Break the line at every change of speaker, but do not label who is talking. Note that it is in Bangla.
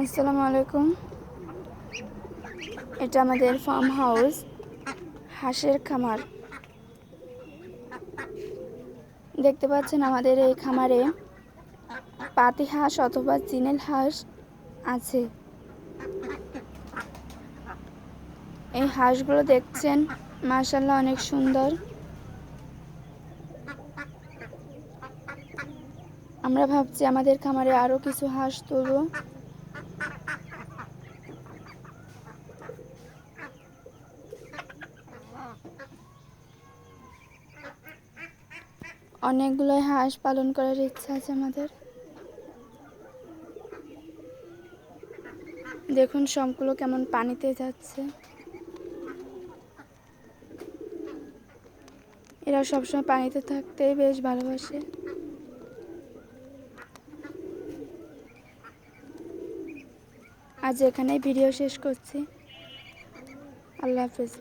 আসসালামু আলাইকুম। এটা আমাদের ফার্ম হাউস, হাঁসের খামার। দেখতে পাচ্ছেন আমাদের এই খামারে পাতি হাঁস অথবা চিনেল হাঁস আছে। এই হাঁসগুলো দেখছেন মাশাআল্লাহ অনেক সুন্দর। আমরা ভাবছি আমাদের খামারে আরো কিছু হাঁস তুলব। অনেকগুলো হাঁস পালন করার ইচ্ছা আছে আমাদের। দেখুন সবগুলো কেমন পানিতে যাচ্ছে। এরা সবসময় পানিতে থাকতেই বেশ ভালোবাসে। আজ এখানেই ভিডিও শেষ করছি। আল্লাহ হাফেজ।